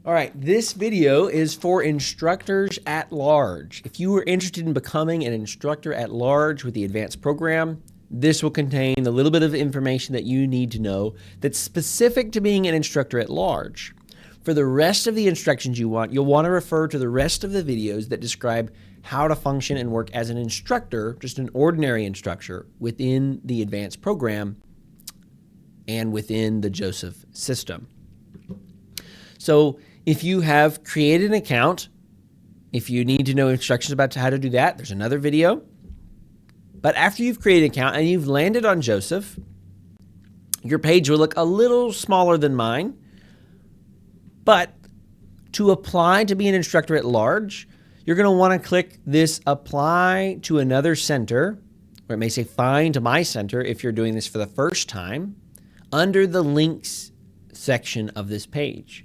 All right, this video is for instructors at large. If you are interested in becoming an instructor at large with the advanced program, this will contain a little bit of information that you need to know that's specific to being an instructor at large. For the rest of the instructions you'll want to refer to the rest of the videos that describe how to function and work as an instructor, just an ordinary instructor within the advanced program and within the Joseph system. So if you have created an account, if you need to know instructions about how to do that, there's another video. But after you've created an account and you've landed on Joseph, your page will look a little smaller than mine. But to apply to be an instructor at large, you're going to want to click this Apply to Another Center, or it may say Find My Center if you're doing this for the first time, under the Links section of this page.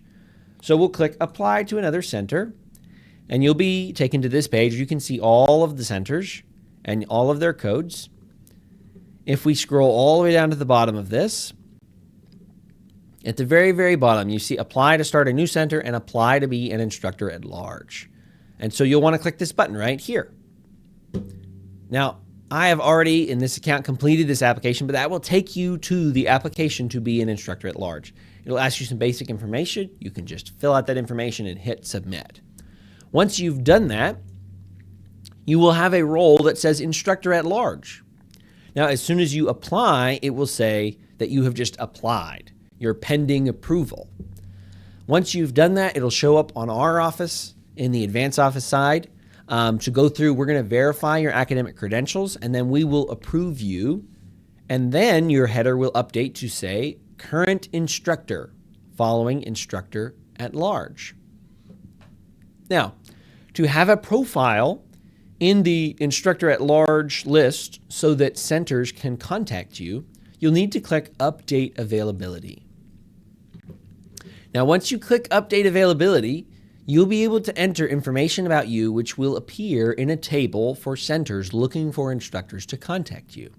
So we'll click Apply to Another Center, and you'll be taken to this page. You can see all of the centers and all of their codes. If we scroll all the way down to the bottom of this, at the very, very bottom, you see Apply to Start a New Center and Apply to be an Instructor at Large. And so you'll want to click this button right here. Now, I have already, in this account, completed this application, but that will take you to the application to be an instructor at large. It'll ask you some basic information. You can just fill out that information and hit Submit. Once you've done that, you will have a role that says Instructor at Large. Now, as soon as you apply, it will say that you have just applied. You're pending approval. Once you've done that, it'll show up on our office in the advanced office side. To go through, we're going to verify your academic credentials, and then we will approve you. And then your header will update to say Current Instructor, following Instructor at Large. Now, to have a profile in the Instructor at Large list so that centers can contact you, you'll need to click Update Availability. Now, once you click Update Availability, you'll be able to enter information about you which will appear in a table for centers looking for instructors to contact you.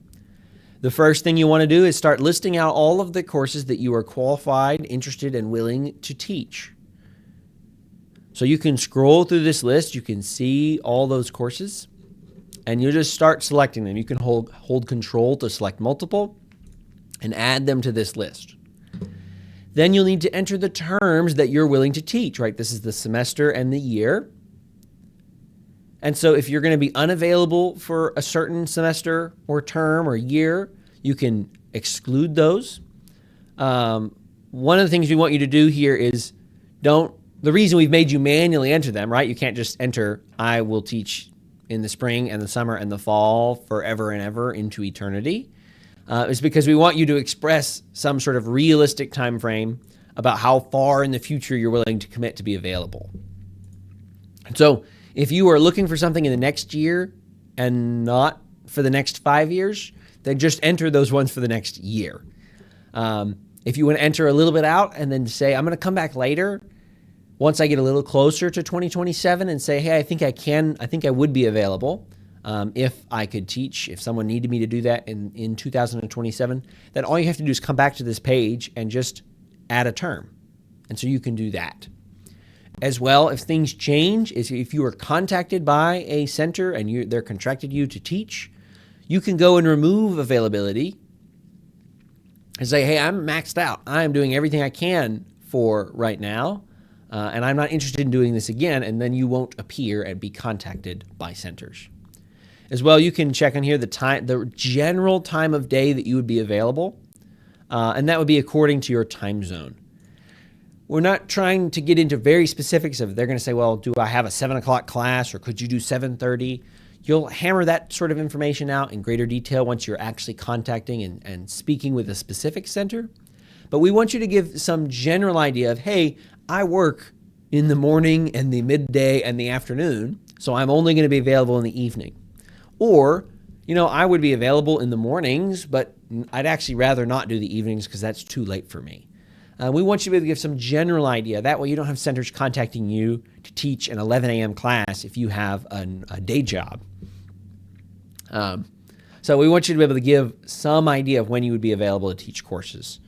The first thing you want to do is start listing out all of the courses that you are qualified, interested, and willing to teach. So you can scroll through this list, you can see all those courses, and you just start selecting them. You can hold Control to select multiple and add them to this list. Then you'll need to enter the terms that you're willing to teach, right? This is the semester and the year. And so if you're going to be unavailable for a certain semester or term or year, you can exclude those. One of the things we want you to do here is the reason we've made you manually enter them, right? You can't just enter, I will teach in the spring and the summer and the fall forever and ever into eternity. Is because we want you to express some sort of realistic time frame about how far in the future you're willing to commit to be available. And so if you are looking for something in the next year and not for the next 5 years, then just enter those ones for the next year. If you want to enter a little bit out and then say, I'm going to come back later once I get a little closer to 2027 and say, hey, I think I would be available. If I could teach, if someone needed me to do that in 2027, then all you have to do is come back to this page and just add a term. And so you can do that. As well, if things change, if you are contacted by a center and they're contracted you to teach, you can go and remove availability and say, hey, I'm maxed out. I'm doing everything I can for right now, and I'm not interested in doing this again, and then you won't appear and be contacted by centers. As well, you can check on here the general time of day that you would be available, and that would be according to your time zone. We're not trying to get into very specifics of they're going to say, well, do I have a 7 o'clock class or could you do 7:30? You'll hammer that sort of information out in greater detail once you're actually contacting and speaking with a specific center. But we want you to give some general idea of, hey, I work in the morning and the midday and the afternoon, so I'm only going to be available in the evening. Or, I would be available in the mornings, but I'd actually rather not do the evenings because that's too late for me. We want you to be able to give some general idea. That way you don't have centers contacting you to teach an 11 a.m. class if you have a day job. So we want you to be able to give some idea of when you would be available to teach courses.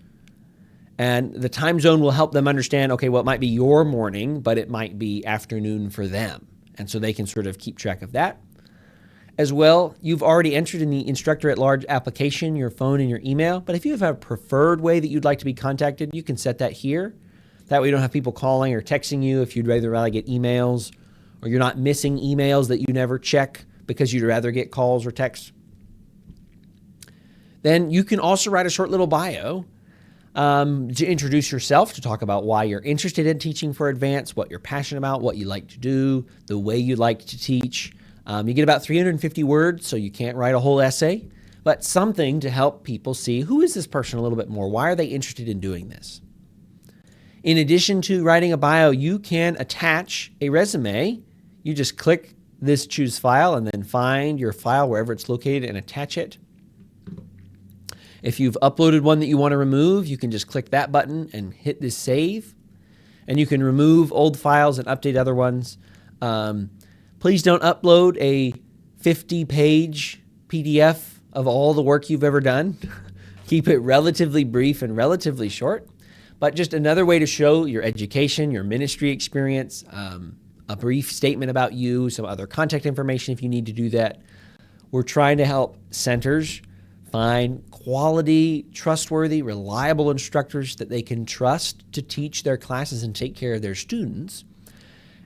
And the time zone will help them understand, okay, well, it might be your morning, but it might be afternoon for them. And so they can sort of keep track of that. As well, you've already entered in the Instructor at Large application, your phone and your email. But if you have a preferred way that you'd like to be contacted, you can set that here. That way you don't have people calling or texting you if you'd rather get emails, or you're not missing emails that you never check because you'd rather get calls or texts. Then you can also write a short little bio to introduce yourself, to talk about why you're interested in teaching for advance, what you're passionate about, what you like to do, the way you like to teach. You get about 350 words, so you can't write a whole essay, but something to help people see, who is this person a little bit more? Why are they interested in doing this? In addition to writing a bio, you can attach a resume. You just click this choose file and then find your file wherever it's located and attach it. If you've uploaded one that you want to remove, you can just click that button and hit this save. And you can remove old files and update other ones. Please don't upload a 50-page PDF of all the work you've ever done. Keep it relatively brief and relatively short. But just another way to show your education, your ministry experience, a brief statement about you, some other contact information if you need to do that. We're trying to help centers find quality, trustworthy, reliable instructors that they can trust to teach their classes and take care of their students.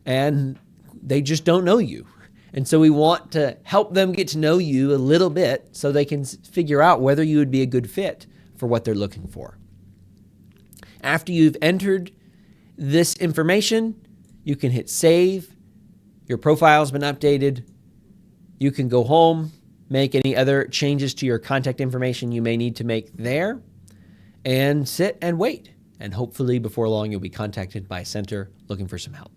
And they just don't know you. And so we want to help them get to know you a little bit so they can figure out whether you would be a good fit for what they're looking for. After you've entered this information, you can hit save. Your profile's been updated. You can go home, make any other changes to your contact information you may need to make there, and sit and wait. And hopefully before long, you'll be contacted by a center looking for some help.